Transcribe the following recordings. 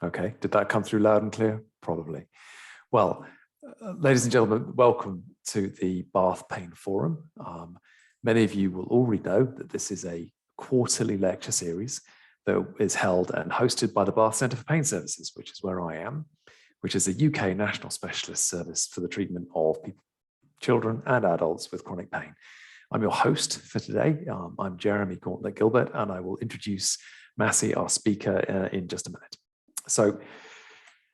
Okay, did that come through loud and clear? Probably. Well, ladies and gentlemen, welcome to the Bath Pain Forum. Many of you will already know that this is a quarterly lecture series that is held and hosted by the Bath Centre for Pain Services, which is where I am, which is a UK national specialist service for the treatment of people, children and adults with chronic pain. I'm your host for today. I'm Jeremy Gauntlet-Gilbert, and I will introduce Massieh, our speaker, in just a minute. So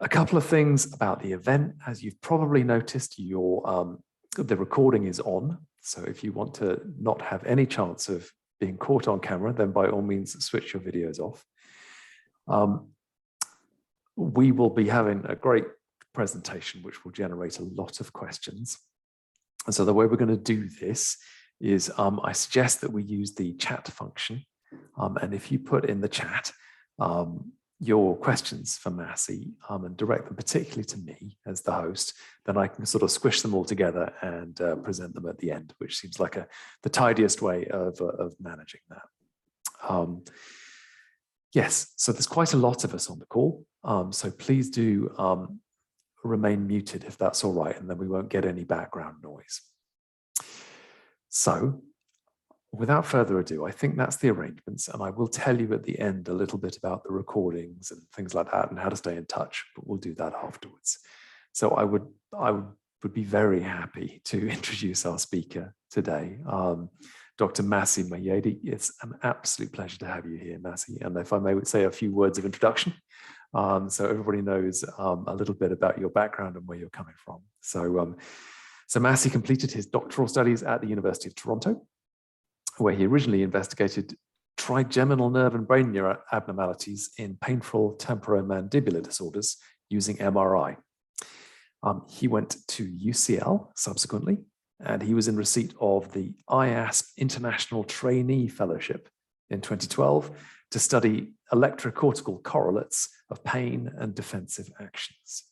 a couple of things about the event. As you've probably noticed, the recording is on. So if you want to not have any chance of being caught on camera, then by all means, switch your videos off. We will be having a great presentation, which will generate a lot of questions. And so the way we're going to do this is I suggest that we use the chat function. And if you put in the chat your questions for Massieh and direct them particularly to me as the host, then I can sort of squish them all together and present them at the end, which seems like the tidiest way of managing that. Yes, so there's quite a lot of us on the call. So please do remain muted if that's all right, and then we won't get any background noise. So without further ado, I think that's the arrangements, and I will tell you at the end a little bit about the recordings and things like that and how to stay in touch, but we'll do that afterwards. So I would be very happy to introduce our speaker today, Dr. Massieh Moayedi. It's an absolute pleasure to have you here, Massieh, and if I may say a few words of introduction, so everybody knows a little bit about your background and where you're coming from. So Massieh completed his doctoral studies at the University of Toronto, where he originally investigated trigeminal nerve and brain abnormalities in painful temporomandibular disorders using MRI. He went to UCL subsequently, and he was in receipt of the IASP International Trainee Fellowship in 2012 to study electrocortical correlates of pain and defensive actions.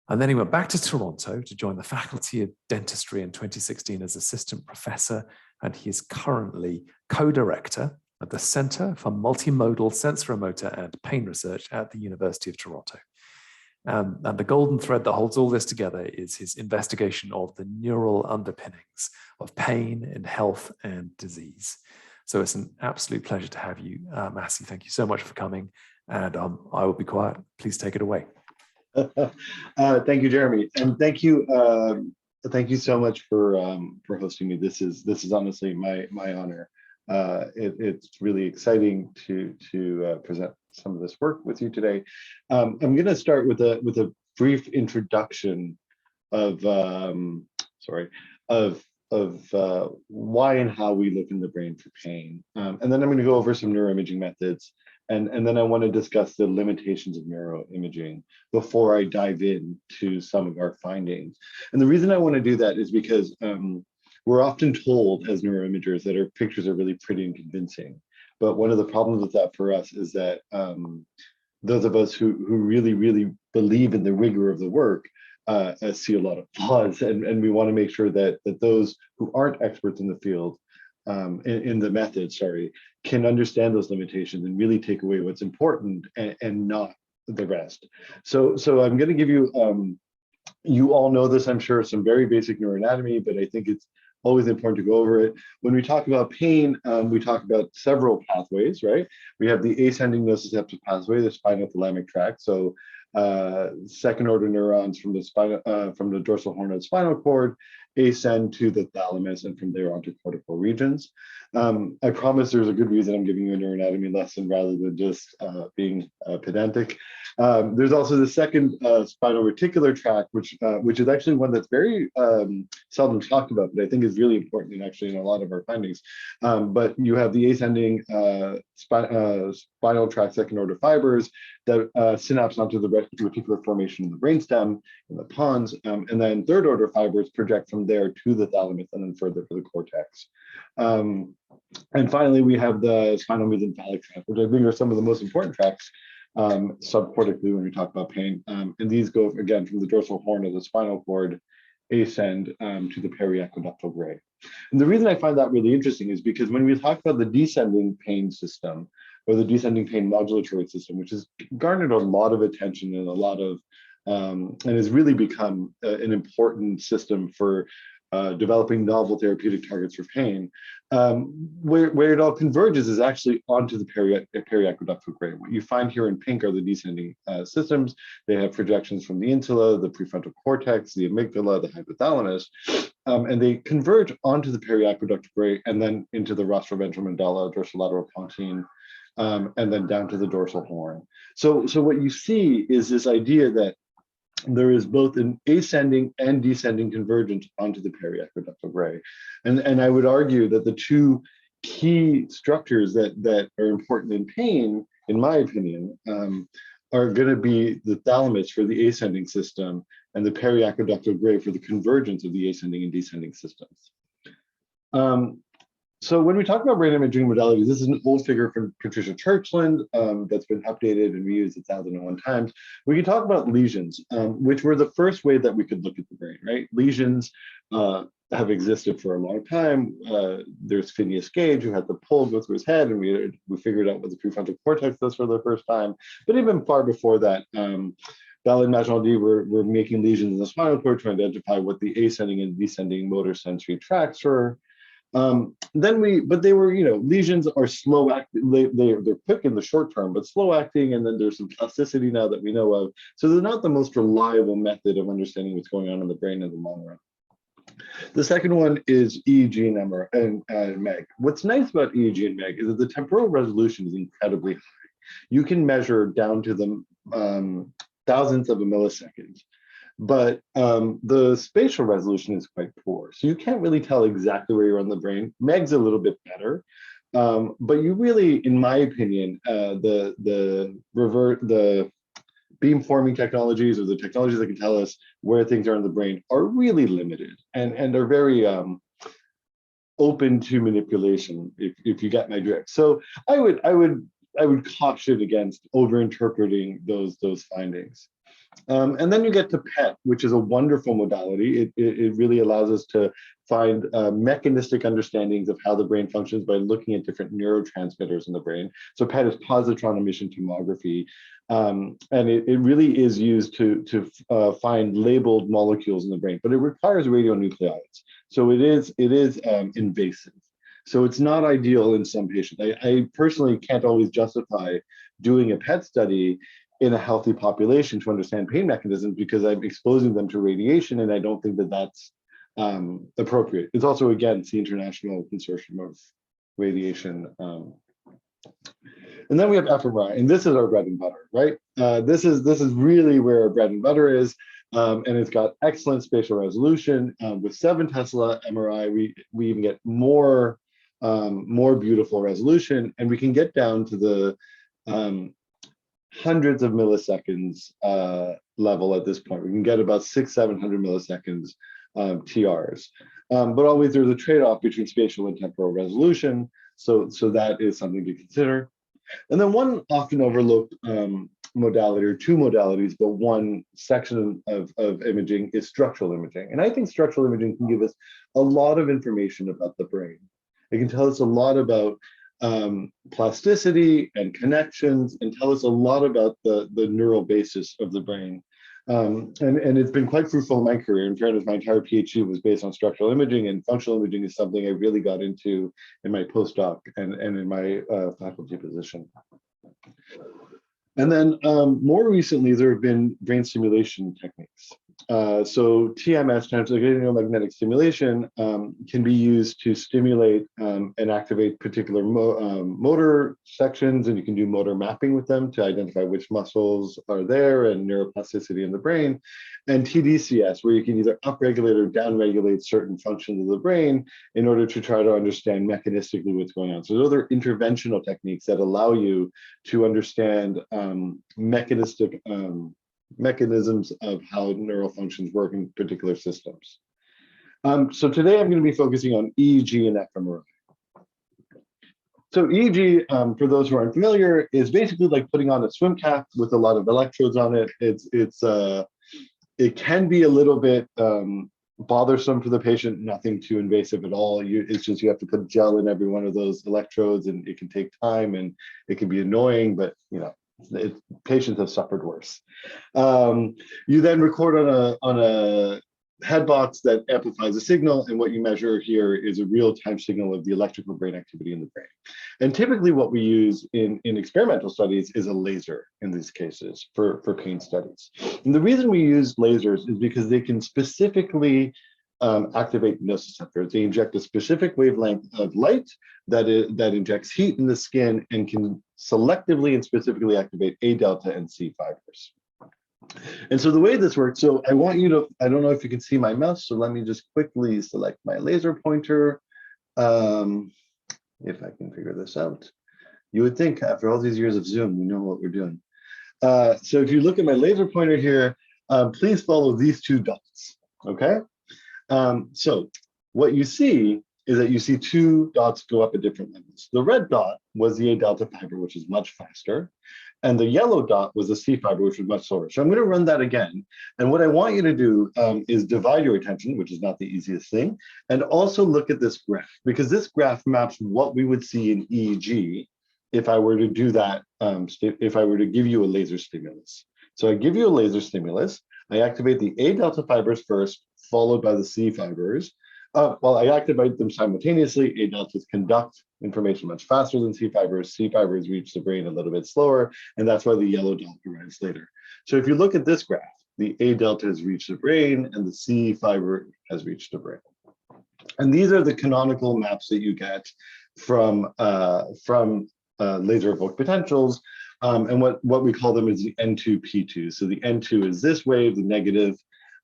And then he went back to Toronto to join the Faculty of Dentistry in 2016 as assistant professor, and he is currently co-director at the Centre for Multimodal Sensorimotor and Pain Research at the University of Toronto. And the golden thread that holds all this together is his investigation of the neural underpinnings of pain in health and disease. So it's an absolute pleasure to have you, Massieh. Thank you so much for coming, and I will be quiet. Please take it away. Thank you, Jeremy, and thank you so much for hosting me. This is honestly my honor. It's really exciting to present some of this work with you today. I'm going to start with a brief introduction of why and how we look in the brain for pain, and then I'm going to go over some neuroimaging methods. And then I want to discuss the limitations of neuroimaging before I dive into some of our findings. And the reason I want to do that is because we're often told as neuroimagers that our pictures are really pretty and convincing. But one of the problems with that for us is that those of us who really, really believe in the rigor of the work see a lot of flaws. And we want to make sure that those who aren't experts in the field, in the method, can understand those limitations and really take away what's important and not the rest. So I'm going to give you, you all know this, I'm sure, some very basic neuroanatomy, but I think it's always important to go over it. When we talk about pain, we talk about several pathways, right? We have the ascending nociceptive pathway, the spinothalamic tract. So second order neurons from the dorsal horn of the spinal cord ascend to the thalamus, and from there onto cortical regions. I promise there's a good reason I'm giving you a neuroanatomy lesson rather than just being pedantic. There's also the second spinal reticular tract, which is actually one that's very seldom talked about, but I think is really important in a lot of our findings. But you have the ascending spinal tract second order fibers that synapse onto the reticular formation in the brainstem, in the pons, and then third order fibers project from there to the thalamus and then further to the cortex. And finally, we have the spinal mesencephalic tract, which I think are some of the most important tracts subcortically when we talk about pain. And these go, again, from the dorsal horn of the spinal cord, ascend to the periaqueductal gray. And the reason I find that really interesting is because when we talk about the descending pain system, or the descending pain modulatory system, which has garnered a lot of attention and a lot of and has really become an important system for developing novel therapeutic targets for pain. Where it all converges is actually onto the periaqueductal gray. What you find here in pink are the descending systems. They have projections from the insula, the prefrontal cortex, the amygdala, the hypothalamus, and they converge onto the periaqueductal gray and then into the rostroventral medulla, dorsolateral pontine, and then down to the dorsal horn. So what you see is this idea that there is both an ascending and descending convergence onto the periaqueductal gray. And I would argue that the two key structures that are important in pain, in my opinion, are going to be the thalamus for the ascending system and the periaqueductal gray for the convergence of the ascending and descending systems. So when we talk about brain imaging modalities, this is an old figure from Patricia Churchland that's been updated and reused 1,001 times. We can talk about lesions, which were the first way that we could look at the brain, right? Lesions have existed for a long time. There's Phineas Gage, who had the pole go through his head, and we figured out what the prefrontal cortex does for the first time. But even far before that, Bell and Magendie were making lesions in the spinal cord to identify what the ascending and descending motor sensory tracts were. But they were, lesions are slow acting. They're quick in the short term, but slow acting. And then there's some plasticity now that we know of. So they're not the most reliable method of understanding what's going on in the brain in the long run. The second one is EEG and MEG. What's nice about EEG and MEG is that the temporal resolution is incredibly high. You can measure down to the thousandth of a millisecond. But the spatial resolution is quite poor. So you can't really tell exactly where you're on the brain. MEG's a little bit better. But you really, in my opinion, the beamforming technologies or the technologies that can tell us where things are in the brain are really limited and are very open to manipulation, if you get my drift. So I would caution against over-interpreting those findings. And then you get to PET, which is a wonderful modality. It really allows us to find mechanistic understandings of how the brain functions by looking at different neurotransmitters in the brain. So PET is positron emission tomography. And it really is used to find labeled molecules in the brain, but it requires radionuclides. So it is invasive. So it's not ideal in some patients. I personally can't always justify doing a PET study in a healthy population to understand pain mechanisms because I'm exposing them to radiation, and I don't think that that's appropriate. It's also against the International Consortium of Radiation. And then we have fMRI, and this is our bread and butter, right? This is really where our bread and butter is, and it's got excellent spatial resolution. With 7 Tesla MRI, we even get more beautiful resolution, and we can get down to the hundreds of milliseconds level at this point. We can get about 600-700 milliseconds TRs. But always there's a trade-off between spatial and temporal resolution. So that is something to consider. And then one often overlooked modality, or two modalities, but one section of imaging is structural imaging. And I think structural imaging can give us a lot of information about the brain. It can tell us a lot about plasticity and connections, and tell us a lot about the neural basis of the brain. And it's been quite fruitful in my career. In fairness, my entire PhD was based on structural imaging, and functional imaging is something I really got into in my postdoc and in my faculty position. And then more recently, there have been brain stimulation techniques. So TMS, transcranial stimulation, can be used to stimulate and activate particular motor sections, and you can do motor mapping with them to identify which muscles are there and neuroplasticity in the brain. And TDCS, where you can either upregulate or downregulate certain functions of the brain in order to try to understand mechanistically what's going on. So those are interventional techniques that allow you to understand mechanistic mechanisms of how neural functions work in particular systems. So today I'm going to be focusing on EEG and fMRI. So EEG, for those who aren't familiar, is basically like putting on a swim cap with a lot of electrodes on it. It can be a little bit bothersome for the patient, nothing too invasive at all. It's just you have to put gel in every one of those electrodes, and it can take time and it can be annoying, but patients have suffered worse. You then record on a head box that amplifies a signal, and what you measure here is a real-time signal of the electrical brain activity in the brain. And typically what we use in experimental studies is a laser in these cases for pain studies. And the reason we use lasers is because they can specifically activate nociceptors. They inject a specific wavelength of light that injects heat in the skin and can selectively and specifically activate A delta and C fibers. And so the way this works, so I want you to, I don't know if you can see my mouse, so let me just quickly select my laser pointer. If I can figure this out. You would think after all these years of Zoom, we know what we're doing. So if you look at my laser pointer here, please follow these two dots, okay? So what you see is that you see two dots go up at different levels. The red dot was the A delta fiber, which is much faster. And the yellow dot was the C fiber, which was much slower. So I'm going to run that again. And what I want you to do is divide your attention, which is not the easiest thing, and also look at this graph, because this graph maps what we would see in EEG if I were to do that, if I were to give you a laser stimulus. So I give you a laser stimulus, I activate the A delta fibers first, followed by the C fibers. Well, I activate them simultaneously. A deltas conduct information much faster than C fibers. C fibers reach the brain a little bit slower, and that's why the yellow dot arrives later. So if you look at this graph, the A delta has reached the brain and the C fiber has reached the brain. And these are the canonical maps that you get from laser evoked potentials. And what we call them is the N2, P2. So the N2 is this wave, the negative,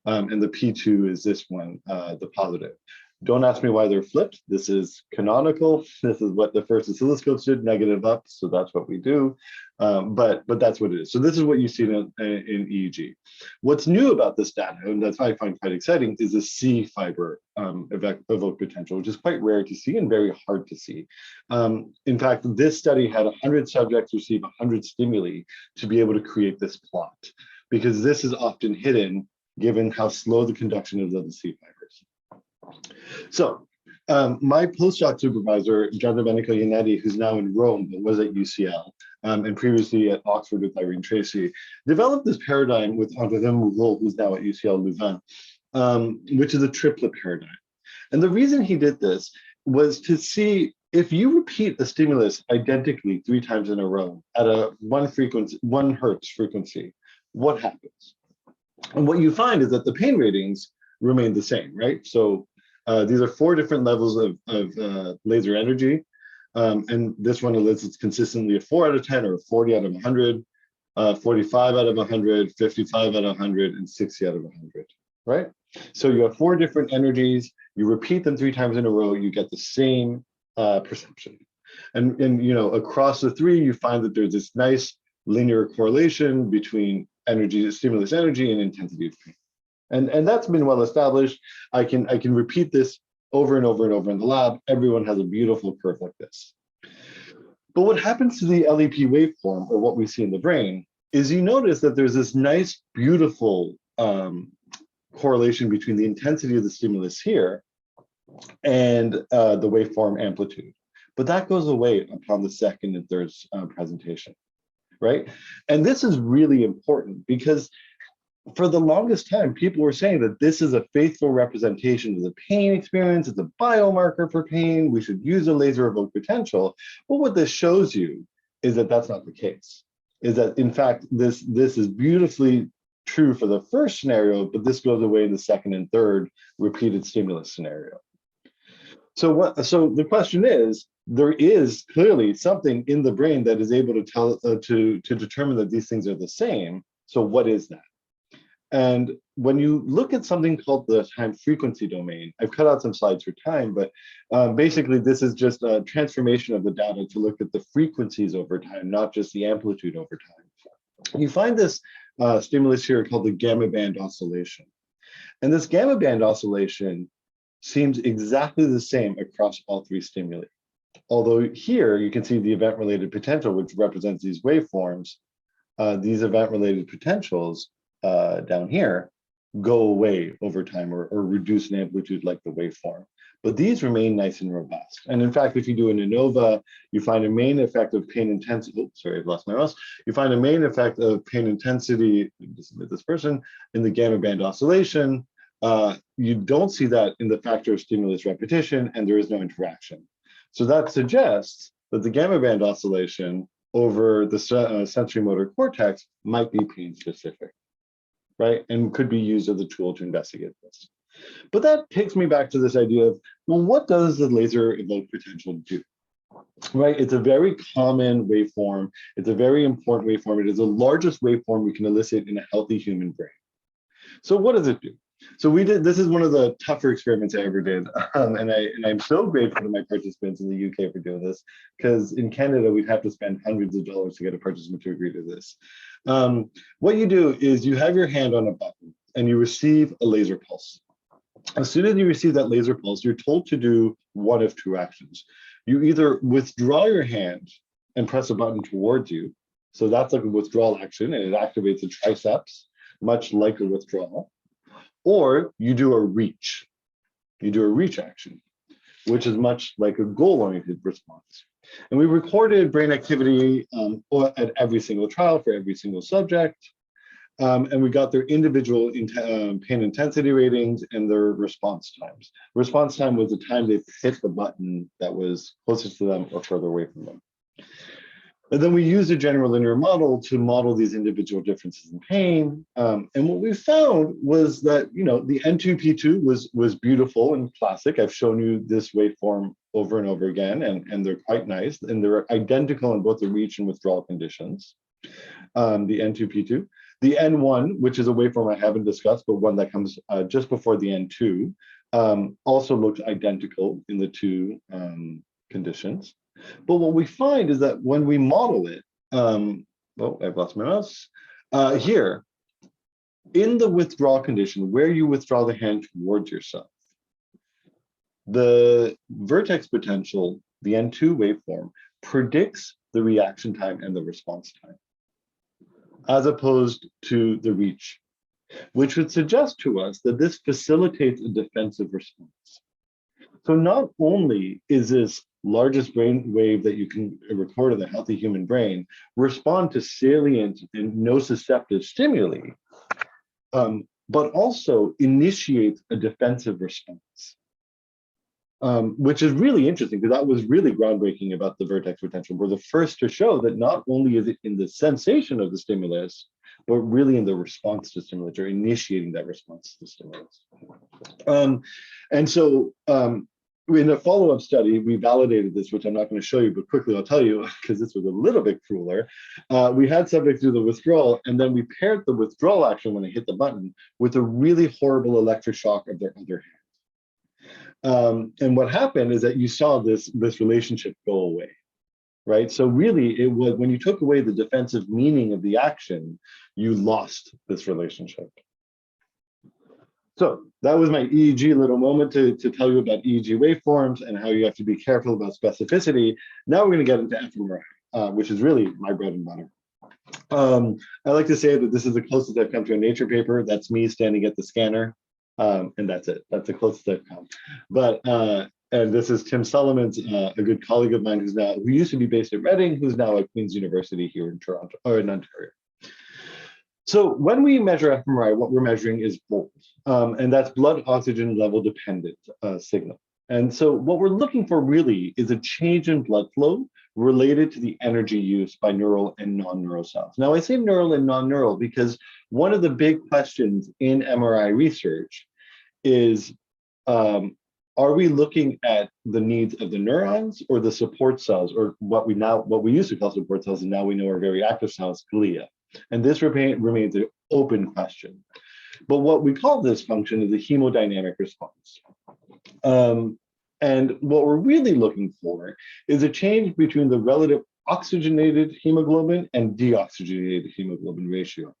and the P2 is this one, the positive. Don't ask me why they're flipped. This is canonical. This is what the first oscilloscopes did, negative up. So that's what we do. But that's what it is. So this is what you see in EEG. What's new about this data, and that's I find quite exciting, is the C fiber evoked potential, which is quite rare to see and very hard to see. In fact, this study had 100 subjects receive 100 stimuli to be able to create this plot, because this is often hidden given how slow the conduction is of the C fibers. So my postdoc supervisor, John Domenico Iannetti, who's now in Rome, but was at UCL, and previously at Oxford with Irene Tracy, developed this paradigm with André Mouveau, who's now at UCL Louvain, which is a triplet paradigm. And the reason he did this was to see if you repeat a stimulus identically 3 times in a row at a 1 hertz frequency, what happens? And what you find is that the pain ratings remain the same, right? So these are 4 different levels of laser energy. And this one elicits consistently a 4 out of 10 or a 40 out of 100, 45 out of 100, 55 out of 100, and 60 out of 100, right? So you have 4 different energies, you repeat them 3 times in a row, you get the same perception. And across the 3, you find that there's this nice linear correlation between stimulus energy and intensity of pain. And that's been well established. I can repeat this over and over and over in the lab. Everyone has a beautiful curve like this. But what happens to the LEP waveform, or what we see in the brain, is you notice that there's this nice, beautiful correlation between the intensity of the stimulus here and the waveform amplitude. But that goes away upon the second and third presentation, right? And this is really important because for the longest time, people were saying that this is a faithful representation of the pain experience. It's a biomarker for pain. We should use a laser evoked potential. But what this shows you is that that's not the case. Is that in fact, this is beautifully true for the first scenario, but this goes away in the second and third repeated stimulus scenario. So the question is, there is clearly something in the brain that is able to tell to determine that these things are the same. So what is that? And when you look at something called the time frequency domain, I've cut out some slides for time, but basically this is just a transformation of the data to look at the frequencies over time, not just the amplitude over time. You find this stimulus here called the gamma band oscillation. And this gamma band oscillation seems exactly the same across all 3 stimuli. Although here you can see the event-related potential, which represents these waveforms, these event-related potentials down here go away over time or reduce in amplitude like the waveform. But these remain nice and robust. And in fact, if you do an ANOVA, you find a main effect of pain intensity. Oh, sorry, I've lost my mouse. You find a main effect of pain intensity, this person, in the gamma band oscillation. You don't see that in the factor of stimulus repetition, and there is no interaction. So that suggests that the gamma band oscillation over the sensory motor cortex might be pain specific, right? And could be used as a tool to investigate this. But that takes me back to this idea of, well, what does the laser evoked potential do? Right, it's a very common waveform. It's a very important waveform. It is the largest waveform we can elicit in a healthy human brain. So what does it do? So this is one of the tougher experiments I ever did. And I'm so grateful to my participants in the UK for doing this, because in Canada, we'd have to spend hundreds of dollars to get a participant to agree to this. What you do is you have your hand on a button and you receive a laser pulse. As soon as you receive that laser pulse, you're told to do one of two actions. You either withdraw your hand and press a button towards you. So that's like a withdrawal action, and it activates the triceps, much like a withdrawal. Or you do a reach. You do a reach action, which is much like a goal-oriented response. And we recorded brain activity at every single trial for every single subject. And we got their individual pain intensity ratings and their response times. Response time was the time they hit the button that was closest to them or further away from them. And then we used a general linear model to model these individual differences in pain. And what we found was that, the N2P2 was beautiful and classic. I've shown you this waveform over and over again, and they're quite nice. And they're identical in both the reach and withdrawal conditions, the N2P2. The N1, which is a waveform I haven't discussed, but one that comes just before the N2, also looks identical in the two conditions. But what we find is that when we model it, I've lost my mouse. Here, in the withdrawal condition, where you withdraw the hand towards yourself, the vertex potential, the N2 waveform, predicts the reaction time and the response time, as opposed to the reach, which would suggest to us that this facilitates a defensive response. So not only is this largest brain wave that you can record in the healthy human brain respond to salient and nociceptive stimuli, but also initiates a defensive response. Which is really interesting, because that was really groundbreaking about the vertex potential. We're the first to show that not only is it in the sensation of the stimulus, but really in the response to stimulus, or initiating that response to stimulus. And so in a follow-up study, we validated this, which I'm not going to show you, but quickly I'll tell you, because this was a little bit crueler. We had subjects do the withdrawal, and then we paired the withdrawal action when they hit the button with a really horrible electric shock of their other hand. And what happened is that you saw this relationship go away, right? So really, it was when you took away the defensive meaning of the action, you lost this relationship. So that was my EEG little moment to tell you about EEG waveforms and how you have to be careful about specificity. Now we're going to get into fMRI, which is really my bread and butter. I like to say that this is the closest I've come to a Nature paper. That's me standing at the scanner. And that's it. That's the closest I've come. But and this is Tim Solomon's, a good colleague of mine who used to be based at Reading, who's now at Queen's University here in Toronto, or in Ontario. So when we measure fMRI, what we're measuring is volt, and that's blood oxygen level dependent signal. And so what we're looking for really is a change in blood flow related to the energy use by neural and non-neural cells. Now I say neural and non-neural because one of the big questions in MRI research is, are we looking at the needs of the neurons or the support cells, or what we used to call support cells and now we know are very active cells, glia? And this remains an open question. But what we call this function is a hemodynamic response. And what we're really looking for is a change between the relative oxygenated hemoglobin and deoxygenated hemoglobin ratio.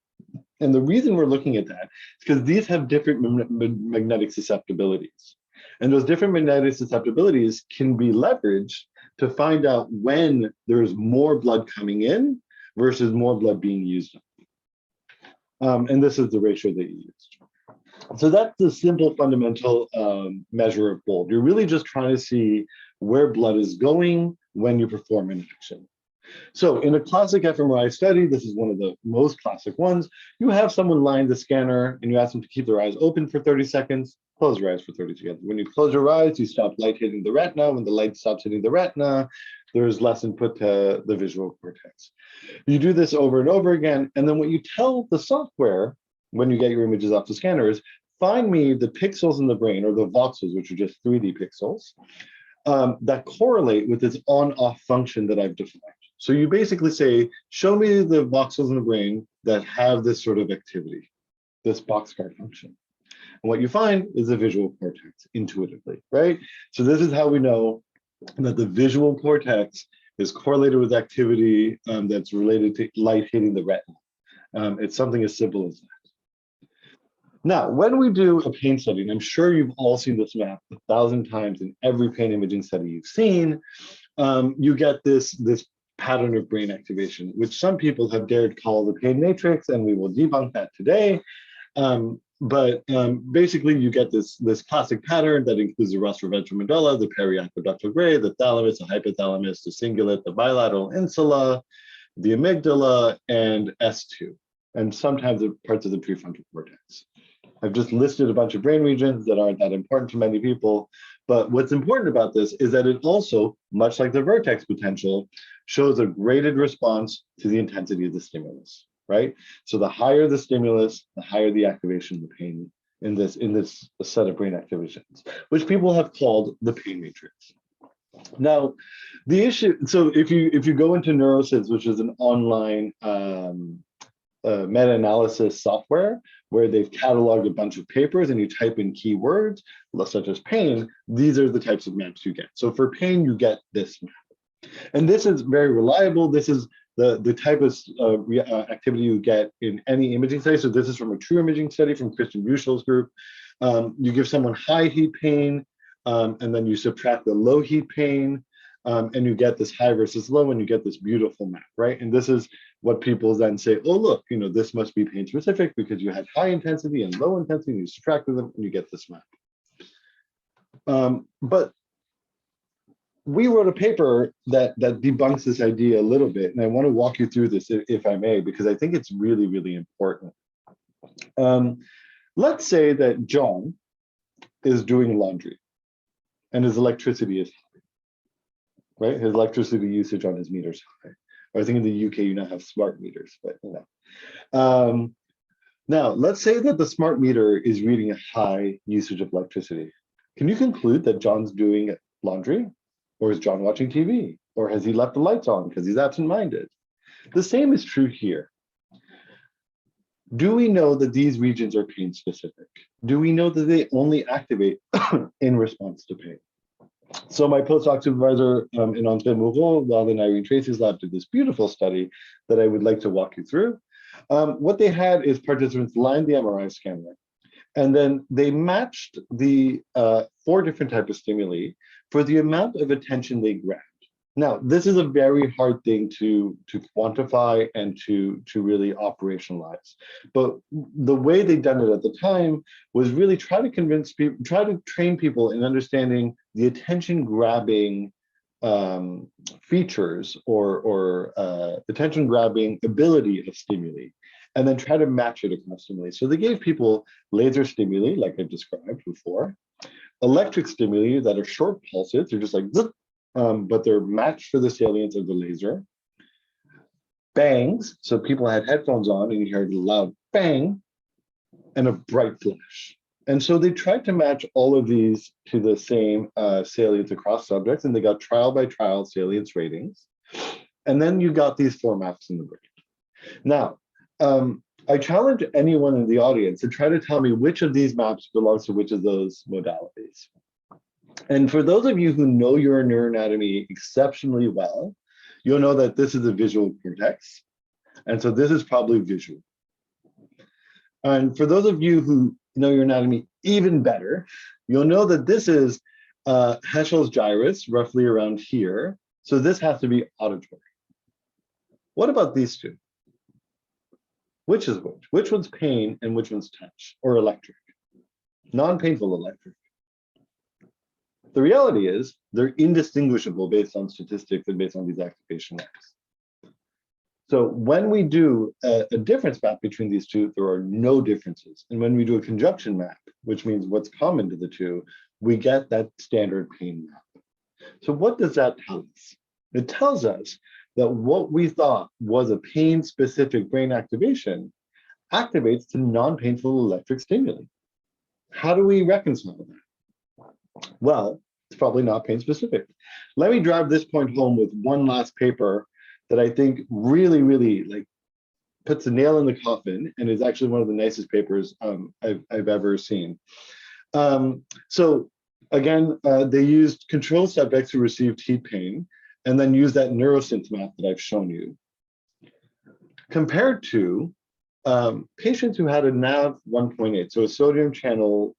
And the reason we're looking at that is because these have different magnetic susceptibilities. And those different magnetic susceptibilities can be leveraged to find out when there's more blood coming in versus more blood being used. And this is the ratio that you used. So that's the simple fundamental measure of bold. You're really just trying to see where blood is going when you perform an action. So in a classic fMRI study, this is one of the most classic ones, you have someone lying the scanner and you ask them to keep their eyes open for 30 seconds, close your eyes for 30 seconds. When you close your eyes, you stop light hitting the retina. When the light stops hitting the retina, there's less input to the visual cortex. You do this over and over again. And then what you tell the software when you get your images off the scanner is, find me the pixels in the brain, or the voxels, which are just 3D pixels, that correlate with this on-off function that I've defined. So you basically say, show me the voxels in the brain that have this sort of activity, this boxcar function. And what you find is the visual cortex intuitively, right? So this is how we know that the visual cortex is correlated with activity that's related to light hitting the retina. It's something as simple as that. Now, when we do a pain study, and I'm sure you've all seen this map 1,000 times in every pain imaging study you've seen, you get this pattern of brain activation, which some people have dared call the pain matrix, and we will debunk that today. But basically, you get this classic pattern that includes the rostroventral medulla, the periaqueductal gray, the thalamus, the hypothalamus, the cingulate, the bilateral insula, the amygdala, and S2, and sometimes the parts of the prefrontal cortex. I've just listed a bunch of brain regions that aren't that important to many people, but what's important about this is that it also, much like the vertex potential, shows a graded response to the intensity of the stimulus, right? So the higher the stimulus, the higher the activation of the pain in this set of brain activations, which people have called the pain matrix. Now, the issue, so if you go into Neurosys, which is an online meta-analysis software where they've cataloged a bunch of papers, and you type in keywords such as pain, these are the types of maps you get. So for pain, you get this map. And this is very reliable. This is the type of activity you get in any imaging study. So this is from a true imaging study from Christian Buchel's group. You give someone high heat pain, and then you subtract the low heat pain, and you get this high versus low, and you get this beautiful map, right? And this is what people then say, oh, look, this must be pain specific because you had high intensity and low intensity, and you subtracted them, and you get this map. But we wrote a paper that debunks this idea a little bit, and I want to walk you through this, if I may, because I think it's really, really important. Let's say that John is doing laundry, and his electricity is high, right? His electricity usage on his meter is high. I think in the UK, you now have smart meters, but now, let's say that the smart meter is reading a high usage of electricity. Can you conclude that John's doing laundry? Or is John watching TV? Or has he left the lights on because he's absent-minded? The same is true here. Do we know that these regions are pain specific? Do we know that they only activate in response to pain? So my postdoc supervisor in Andre Moreau, while in Irene Tracy's lab, did this beautiful study that I would like to walk you through. What they had is participants line the MRI scanner, and then they matched the 4 different types of stimuli for the amount of attention they grabbed. Now, this is a very hard thing to quantify and to really operationalize. But the way they'd done it at the time was really try to convince people, try to train people in understanding the attention grabbing features or attention grabbing ability of stimuli, and then try to match it across stimuli. So they gave people laser stimuli, like I described before, electric stimuli that are short pulses, they're just like zip, but they're matched for the salience of the laser. Bangs, so people had headphones on and you heard a loud bang, and a bright flash. And so they tried to match all of these to the same salience across subjects, and they got trial by trial salience ratings. And then you got these 4 maps in the brain. Now, I challenge anyone in the audience to try to tell me which of these maps belongs to which of those modalities. And for those of you who know your neuroanatomy exceptionally well, you'll know that this is a visual cortex. And so this is probably visual. And for those of you who know your anatomy even better, you'll know that this is Heschel's gyrus, roughly around here. So this has to be auditory. What about these 2? Which is which? Which one's pain and which one's touch or electric? non-painful electric. The reality is they're indistinguishable based on statistics and based on these activation maps. So when we do a difference map between these two, there are no differences. And when we do a conjunction map, which means what's common to the two, we get that standard pain map. So what does that tell us? It tells us that what we thought was a pain-specific brain activation activates to non-painful electric stimuli. How do we reconcile that? Well, it's probably not pain-specific. Let me drive this point home with one last paper that I think really, really like puts a nail in the coffin and is actually one of the nicest papers I've ever seen. So again, they used control subjects who received heat pain and then used that neurosynth map that I've shown you, compared to patients who had a NAV 1.8, so a sodium channel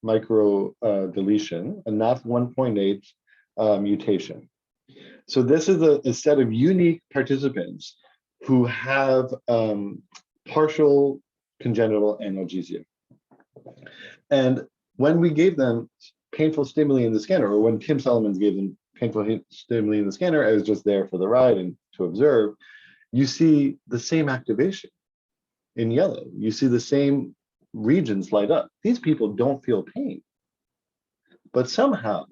micro deletion, a NAV 1.8 mutation. So this is a set of unique participants who have partial congenital analgesia. And when we gave them painful stimuli in the scanner, or when Tim Solomons gave them painful stimuli in the scanner, I was just there for the ride and to observe, you see the same activation in yellow. You see the same regions light up. These people don't feel pain, but somehow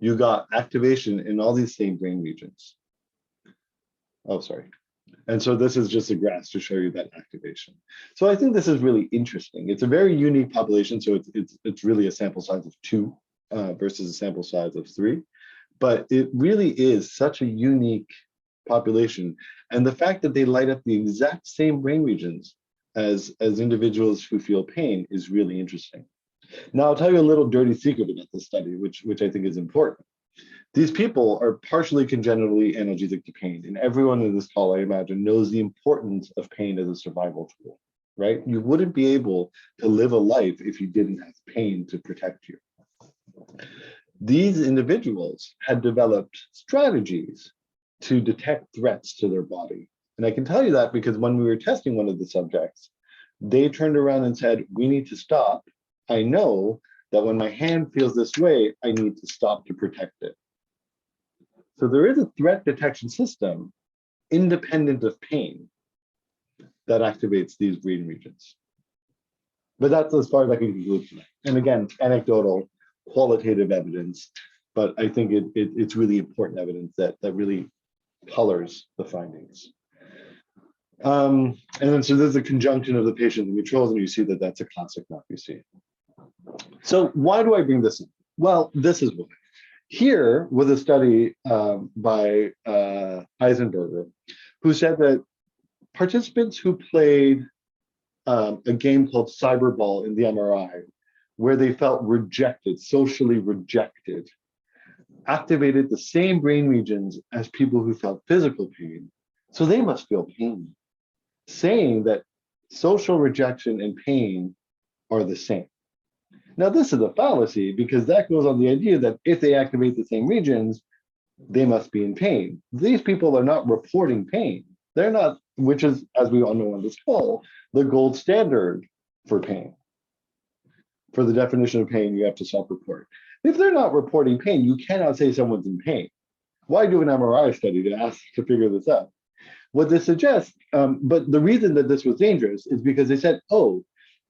you got activation in all these same brain regions. Oh, sorry. And so this is just a graph to show you that activation. So I think this is really interesting. It's a very unique population. So it's really a sample size of 2 versus a sample size of 3. But it really is such a unique population. And the fact that they light up the exact same brain regions as individuals who feel pain is really interesting. Now, I'll tell you a little dirty secret about this study, which I think is important. These people are partially congenitally analgesic to pain, and everyone in this call, I imagine, knows the importance of pain as a survival tool, right? You wouldn't be able to live a life if you didn't have pain to protect you. These individuals had developed strategies to detect threats to their body. And I can tell you that because when we were testing one of the subjects, they turned around and said, "We need to stop. I know that when my hand feels this way, I need to stop to protect it." So there is a threat detection system independent of pain that activates these brain regions. But that's as far as I can conclude tonight. And again, anecdotal, qualitative evidence, but I think it's really important evidence that really colors the findings. And then so there's a conjunction of the patient and controls, and you see that that's a classic map you see. So why do I bring this in? Well, this is why. Here was a study by Eisenberger, who said that participants who played a game called Cyberball in the MRI, where they felt rejected, socially rejected, activated the same brain regions as people who felt physical pain. So they must feel pain, saying that social rejection and pain are the same. Now, this is a fallacy because that goes on the idea that if they activate the same regions, they must be in pain. These people are not reporting pain. They're not, which is, as we all know on this call, the gold standard for pain. For the definition of pain, you have to self-report. If they're not reporting pain, you cannot say someone's in pain. Why do an MRI study to figure this out? What this suggests, but the reason that this was dangerous is because they said, oh,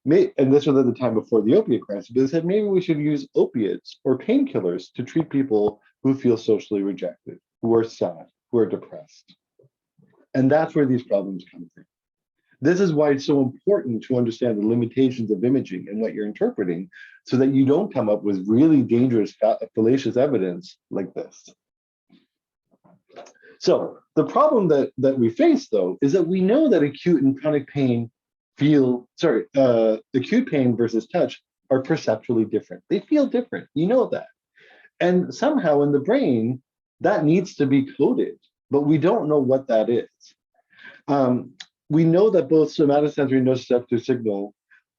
and this was at the time before the opiate crisis, but they said maybe we should use opiates or painkillers to treat people who feel socially rejected, who are sad, who are depressed. And that's where these problems come from. This is why it's so important to understand the limitations of imaging and what you're interpreting so that you don't come up with really dangerous, fallacious evidence like this. So the problem that we face, though, is that we know that acute and chronic pain acute pain versus touch are perceptually different. They feel different. You know that. And somehow in the brain, that needs to be coded, but we don't know what that is. We know that both somatosensory and nociceptive signal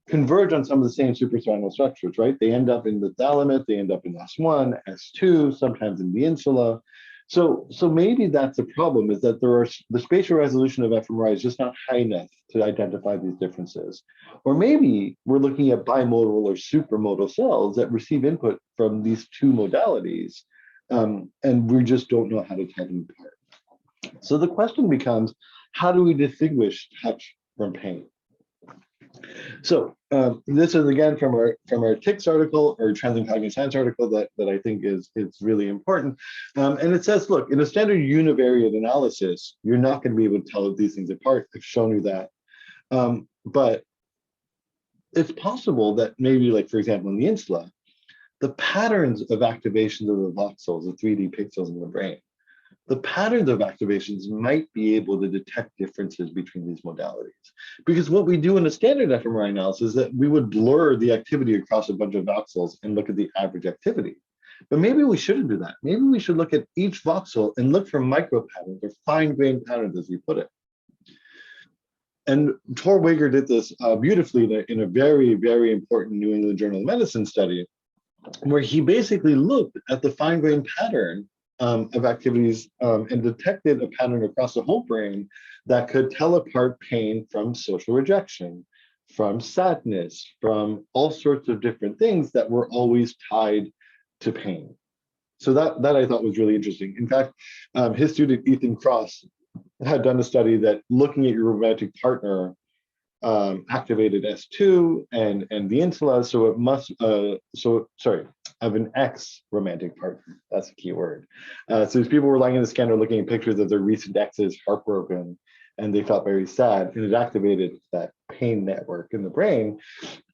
converge on some of the same supraspinal structures, right? They end up in the thalamus, they end up in S1, S2, sometimes in the insula. So maybe that's the problem, is that the spatial resolution of fMRI is just not high enough to identify these differences. Or maybe we're looking at bimodal or supermodal cells that receive input from these two modalities, and we just don't know how to tell them apart. So the question becomes, how do we distinguish touch from pain? So this is again from our TICS article, or Trends in Cognitive Science article, that I think is really important. And it says, look, in a standard univariate analysis, you're not going to be able to tell these things apart. I've shown you that. But it's possible that maybe, like, for example, in the insula, the patterns of activations of the voxels, the 3D pixels in the brain, the patterns of activations might be able to detect differences between these modalities. Because what we do in a standard fMRI analysis is that we would blur the activity across a bunch of voxels and look at the average activity. But maybe we shouldn't do that. Maybe we should look at each voxel and look for micro patterns or fine-grained patterns, as we put it. And Tor Wager did this beautifully in a very, very important New England Journal of Medicine study, where he basically looked at the fine-grained pattern of activities and detected a pattern across the whole brain that could tell apart pain from social rejection, from sadness, from all sorts of different things that were always tied to pain. So that I thought was really interesting. In fact, his student Ethan Cross had done a study that, looking at your romantic partner, activated S2 and the insula, so it must of an ex romantic partner. That's a key word. So these people were lying in the scanner looking at pictures of their recent exes, heartbroken, and they felt very sad, and it activated that pain network in the brain.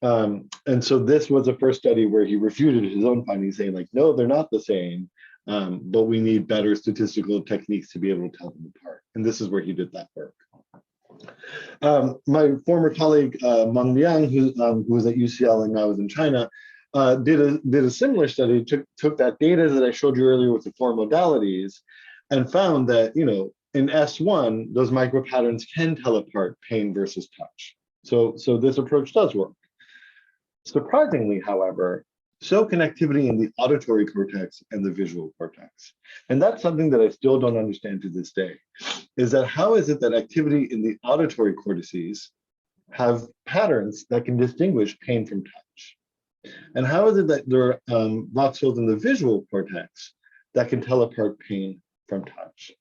And so this was the first study where he refuted his own findings, saying, like, no, they're not the same, but we need better statistical techniques to be able to tell them apart. And this is where he did that work. My former colleague, Meng Liang, who was at UCL and now is in China, did a similar study, took that data that I showed you earlier with the four modalities, and found that, in S1, those micro patterns can tell apart pain versus touch. So this approach does work. Surprisingly, however, so can activity in the auditory cortex and the visual cortex. And that's something that I still don't understand to this day, is that how is it that activity in the auditory cortices have patterns that can distinguish pain from touch? And how is it that there are voxels in the visual cortex that can tell apart pain from touch?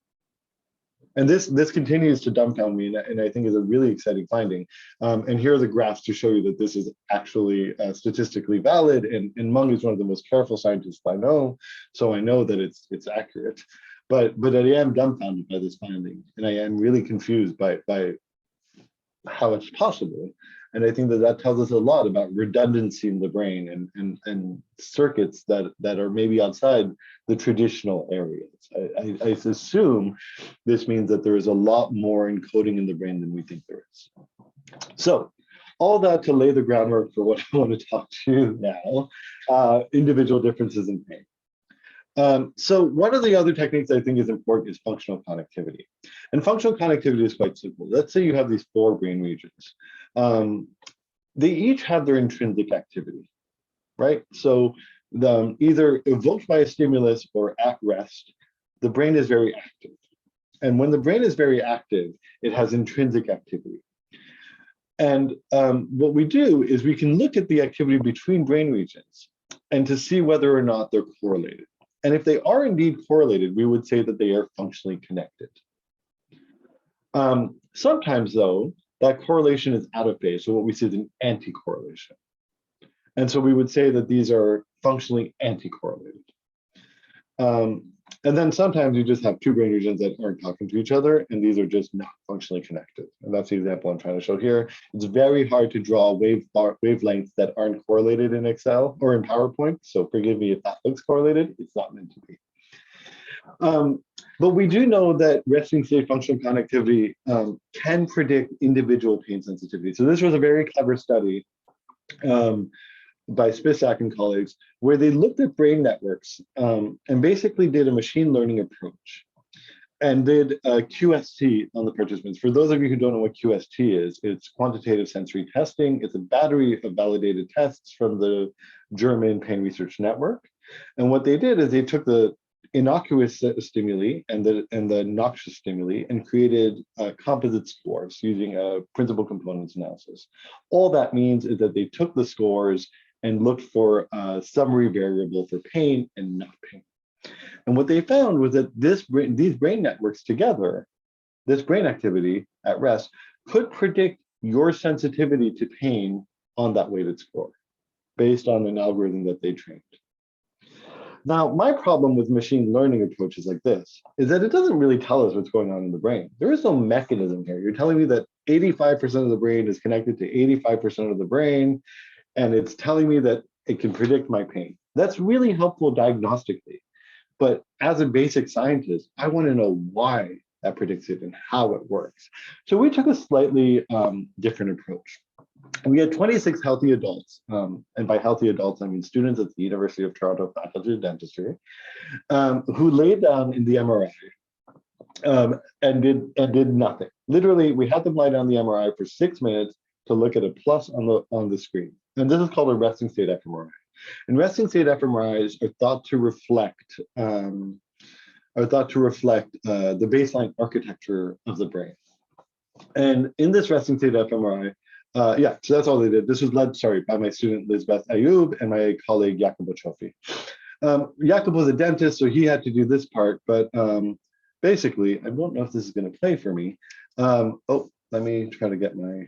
And this continues to dumbfound me, and I think is a really exciting finding. And here are the graphs to show you that this is actually statistically valid. And Meng is one of the most careful scientists I know, so I know that it's accurate. But I am dumbfounded by this finding, and I am really confused by how it's possible. And I think that tells us a lot about redundancy in the brain and circuits that are maybe outside the traditional areas. I assume this means that there is a lot more encoding in the brain than we think there is. So all that to lay the groundwork for what I want to talk to you now, individual differences in pain. So one of the other techniques I think is important is functional connectivity. And functional connectivity is quite simple. Let's say you have these four brain regions. They each have their intrinsic activity, right? So either evoked by a stimulus or at rest, the brain is very active. And when the brain is very active, it has intrinsic activity. And what we do is we can look at the activity between brain regions and to see whether or not they're correlated. And if they are indeed correlated, we would say that they are functionally connected. Sometimes, though, that correlation is out of phase. So what we see is an anti-correlation. And so we would say that these are functionally anti-correlated. And then sometimes you just have two brain regions that aren't talking to each other, and these are just not functionally connected. And that's the example I'm trying to show here. It's very hard to draw wavelengths that aren't correlated in Excel or in PowerPoint. So forgive me if that looks correlated. It's not meant to be. But we do know that resting state functional connectivity can predict individual pain sensitivity. So this was a very clever study by Spisak and colleagues, where they looked at brain networks and basically did a machine learning approach and did a QST on the participants. For those of you who don't know what QST is, it's quantitative sensory testing. It's a battery of validated tests from the German Pain Research Network. And what they did is they took the innocuous stimuli and the noxious stimuli and created composite scores using a principal components analysis. All that means is that they took the scores and looked for a summary variable for pain and not pain. And what they found was that these brain networks together, this brain activity at rest, could predict your sensitivity to pain on that weighted score based on an algorithm that they trained. Now, my problem with machine learning approaches like this is that it doesn't really tell us what's going on in the brain. There is no mechanism here. You're telling me that 85% of the brain is connected to 85% of the brain, and it's telling me that it can predict my pain. That's really helpful diagnostically. But as a basic scientist, I want to know why that predicts it and how it works. So we took a slightly different approach. We had 26 healthy adults, and by healthy adults, I mean students at the University of Toronto Faculty of Dentistry, who laid down in the MRI and did nothing. Literally, we had them lie down the MRI for 6 minutes to look at a plus on the screen. And this is called a resting state fMRI. And resting state fMRIs are thought to reflect the baseline architecture of the brain. And in this resting state fMRI, so that's all they did. This was led, by my student Lizbeth Ayoub and my colleague Jacopo Cioffi. Jacopo was a dentist, so he had to do this part, but basically, I don't know if this is going to play for me. Let me try to get my,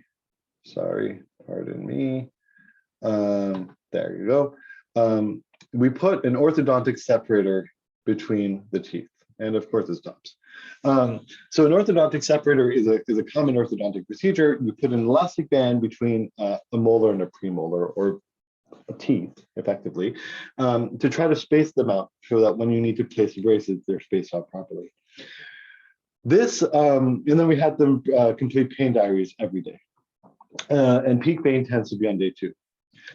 pardon me. There you go. We put an orthodontic separator between the teeth, and of course it stops. So an orthodontic separator is a common orthodontic procedure. You put an elastic band between a molar and a premolar, or a teeth, effectively, to try to space them out so that when you need to place the braces, they're spaced out properly. This, and then we had them complete pain diaries every day. And peak pain tends to be on day 2.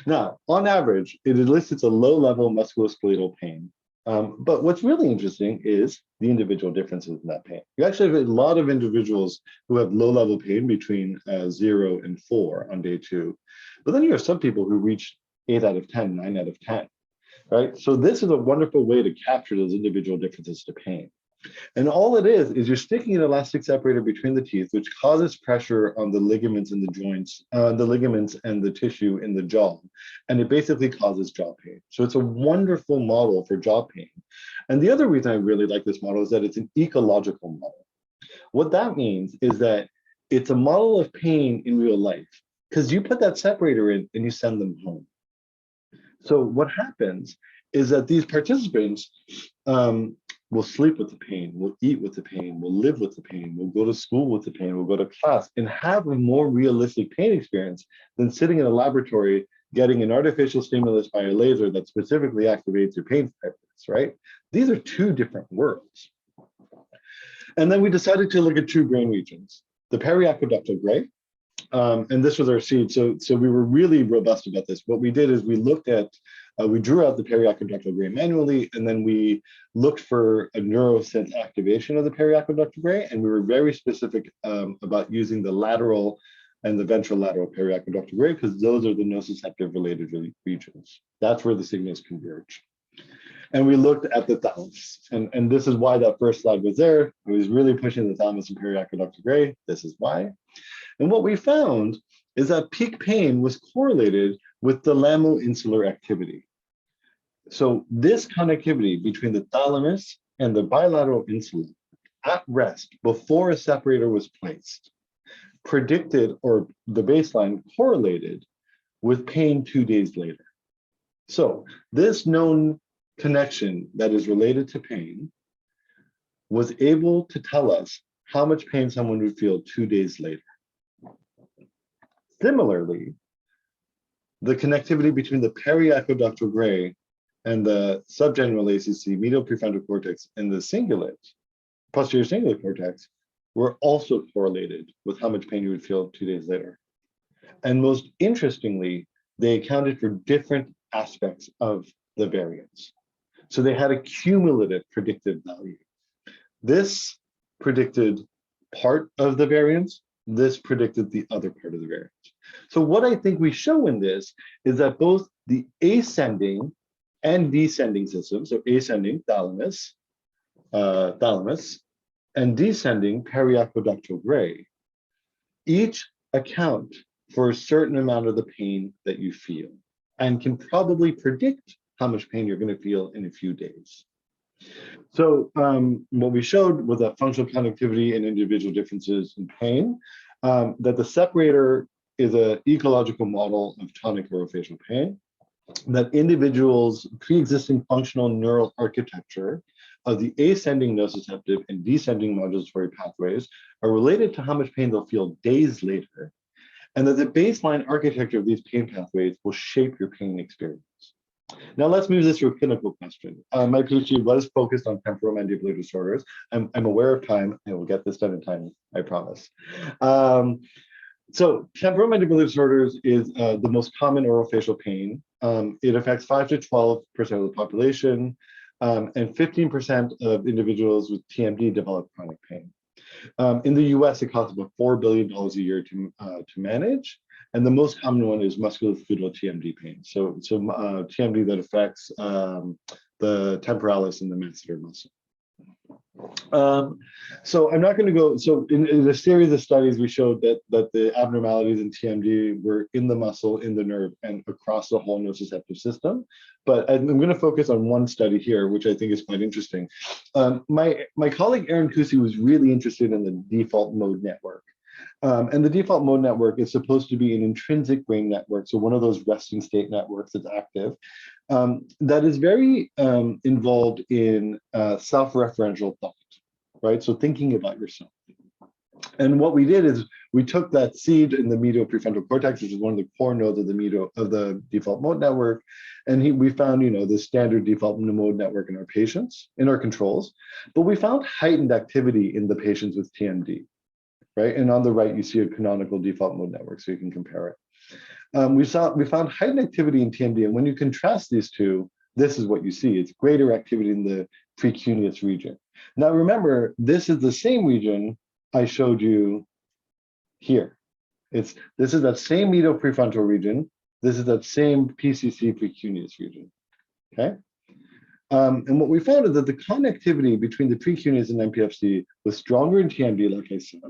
Now, on average, it elicits a low-level musculoskeletal pain. But what's really interesting is the individual differences in that pain. You actually have a lot of individuals who have low-level pain between 0 and 4 on day 2. But then you have some people who reach 8 out of 10, 9 out of 10, right? So this is a wonderful way to capture those individual differences to pain. And all it is you're sticking an elastic separator between the teeth, which causes pressure on the ligaments in the joints, the ligaments and the tissue in the jaw. And it basically causes jaw pain. So it's a wonderful model for jaw pain. And the other reason I really like this model is that it's an ecological model. What that means is that it's a model of pain in real life, because you put that separator in and you send them home. So what happens is that these participants will sleep with the pain, will eat with the pain, will live with the pain, will go to school with the pain, will go to class, and have a more realistic pain experience than sitting in a laboratory getting an artificial stimulus by a laser that specifically activates your pain fibers, right? These are 2 different worlds. And then we decided to look at 2 brain regions, the periaqueductal gray, and this was our seed. So we were really robust about this. What we did is we looked at, we drew out the periaqueductal gray manually, and then we looked for a neurosense activation of the periaqueductal gray, and we were very specific about using the lateral and the ventrolateral periaqueductal gray, because those are the nociceptive related regions. That's where the signals converge. And we looked at the thalamus, and this is why that first slide was there. I was really pushing the thalamus and periaqueductal gray. This is why. And what we found is that peak pain was correlated with the thalamo-insular activity. So this connectivity between the thalamus and the bilateral insula at rest before a separator was placed predicted, or the baseline correlated with pain 2 days later. So this known connection that is related to pain was able to tell us how much pain someone would feel 2 days later. Similarly, the connectivity between the periaqueductal gray and the subgenual ACC, medial prefrontal cortex, and the cingulate, posterior cingulate cortex, were also correlated with how much pain you would feel 2 days later. And most interestingly, they accounted for different aspects of the variance. So they had a cumulative predictive value. This predicted part of the variance, this predicted the other part of the variance. So what I think we show in this is that both the ascending and descending systems, so ascending thalamus thalamus, and descending periaqueductal gray, each account for a certain amount of the pain that you feel and can probably predict how much pain you're going to feel in a few days. So what we showed was that functional connectivity and individual differences in pain, that the separator is an ecological model of tonic orofacial pain, that individuals' pre-existing functional neural architecture of the ascending nociceptive and descending modulatory pathways are related to how much pain they'll feel days later, and that the baseline architecture of these pain pathways will shape your pain experience. Now let's move this to a clinical question. My PhD was focused on temporomandibular disorders. I'm aware of time, and we'll get this done in time, I promise. So temporomandibular disorders is the most common orofacial pain. It affects 5 to 12% of the population, and 15% of individuals with TMD develop chronic pain. In the US, it costs about $4 billion a year to manage. And the most common one is musculoskeletal TMD pain. So TMD that affects the temporalis and the masseter muscle. So I'm not going to go. So in a series of studies, we showed that the abnormalities in TMD were in the muscle, in the nerve, and across the whole nociceptive system. But I'm going to focus on one study here, which I think is quite interesting. My colleague Aaron Kusi was really interested in the default mode network. And the default mode network is supposed to be an intrinsic brain network, so one of those resting state networks that's active, that is very involved in self-referential thought, right? So thinking about yourself. And what we did is we took that seed in the medial prefrontal cortex, which is one of the core nodes of the default mode network, and we found, the standard default mode network in our patients, in our controls, but we found heightened activity in the patients with TMD. Right, and on the right you see a canonical default mode network, so you can compare it. We found heightened activity in TMD, and when you contrast these two, this is what you see. It's greater activity in the precuneus region. Now remember, this is the same region I showed you here. This is that same medial prefrontal region. This is that same PCC precuneus region. Okay. And what we found is that the connectivity between the precuneus and MPFC was stronger in TMD, like I said,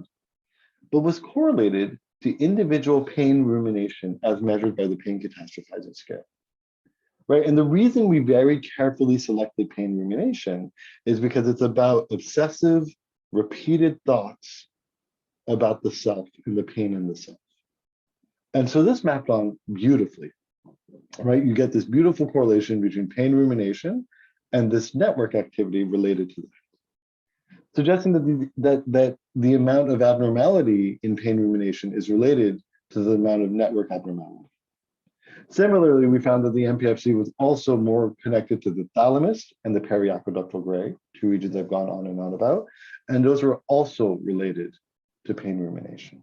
but was correlated to individual pain rumination as measured by the pain catastrophizing scale, right? And the reason we very carefully selected pain rumination is because it's about obsessive, repeated thoughts about the self and the pain in the self. And so this mapped on beautifully, right? You get this beautiful correlation between pain rumination and this network activity related to that, suggesting that the amount of abnormality in pain rumination is related to the amount of network abnormality. Similarly, we found that the MPFC was also more connected to the thalamus and the periaqueductal gray, two regions I've gone on and on about, and those were also related to pain rumination.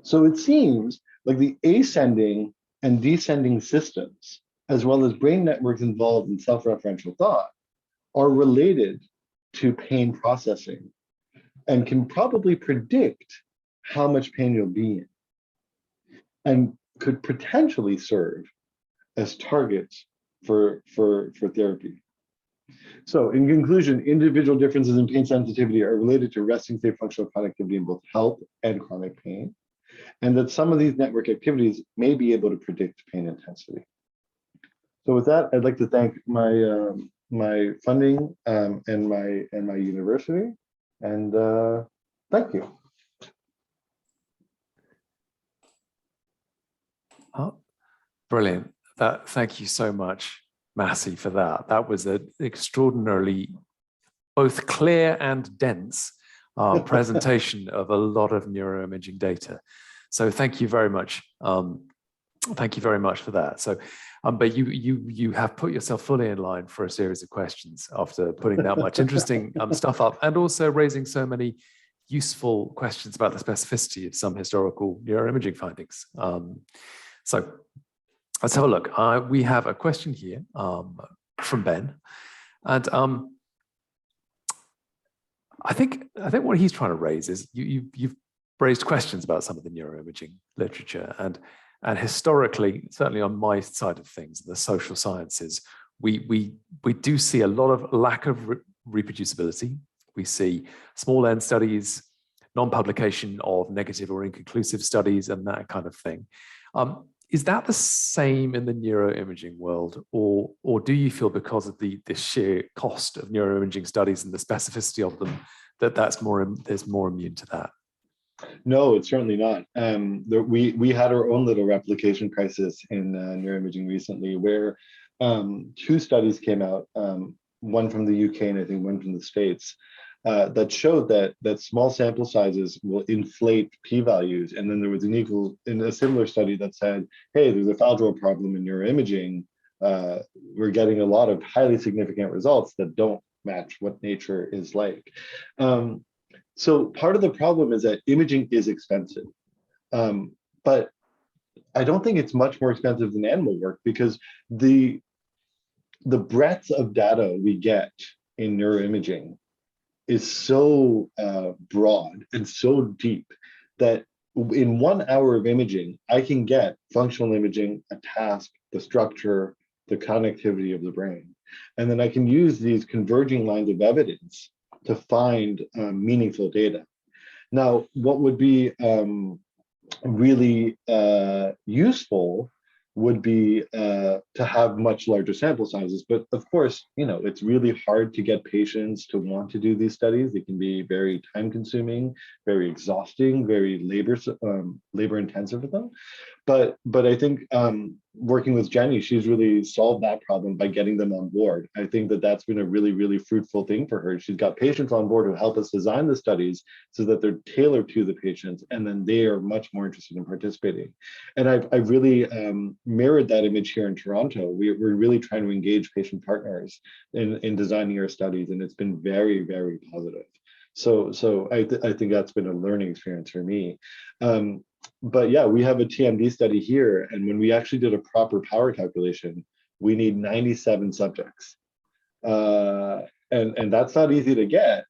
So it seems like the ascending and descending systems, as well as brain networks involved in self-referential thought, are related to pain processing and can probably predict how much pain you'll be in, and could potentially serve as targets for therapy. So in conclusion, individual differences in pain sensitivity are related to resting state functional connectivity in both health and chronic pain, and that some of these network activities may be able to predict pain intensity. So with that, I'd like to thank my funding and my university, and thank you. Oh, brilliant. Thank you so much, Massieh, for that. That was an extraordinarily both clear and dense presentation of a lot of neuroimaging data. So thank you very much. Thank you very much for that. So, but you have put yourself fully in line for a series of questions after putting that much interesting stuff up, and also raising so many useful questions about the specificity of some historical neuroimaging findings. So let's have a look. We have a question here from Ben, and I think what he's trying to raise is you've raised questions about some of the neuroimaging literature, and historically, certainly on my side of things, the social sciences, we do see a lot of lack of reproducibility. We see small n studies, non-publication of negative or inconclusive studies, and that kind of thing. Is that the same in the neuroimaging world, or do you feel because of the sheer cost of neuroimaging studies and the specificity of them there's more immune to that? No, it's certainly not. We had our own little replication crisis in neuroimaging recently, where two studies came out, one from the UK and I think one from the States, that showed that small sample sizes will inflate p-values. And then there was a similar study that said, hey, there's a Faldro problem in neuroimaging. We're getting a lot of highly significant results that don't match what nature is like. So part of the problem is that imaging is expensive, but I don't think it's much more expensive than animal work, because the breadth of data we get in neuroimaging is so broad and so deep that in 1 hour of imaging, I can get functional imaging, a task, the structure, the connectivity of the brain. And then I can use these converging lines of evidence to find meaningful data. Now, what would be really useful would be to have much larger sample sizes. But of course, it's really hard to get patients to want to do these studies. They can be very time consuming, very exhausting, very labor intensive for them. But I think working with Jenny, she's really solved that problem by getting them on board. I think that's been a really, really fruitful thing for her. She's got patients on board who help us design the studies so that they're tailored to the patients, and then they are much more interested in participating. And I've really mirrored that image here in Toronto. We're really trying to engage patient partners in designing our studies, and it's been very, very positive. So I think that's been a learning experience for me. But yeah, we have a TMD study here, and when we actually did a proper power calculation, we need 97 subjects. And that's not easy to get,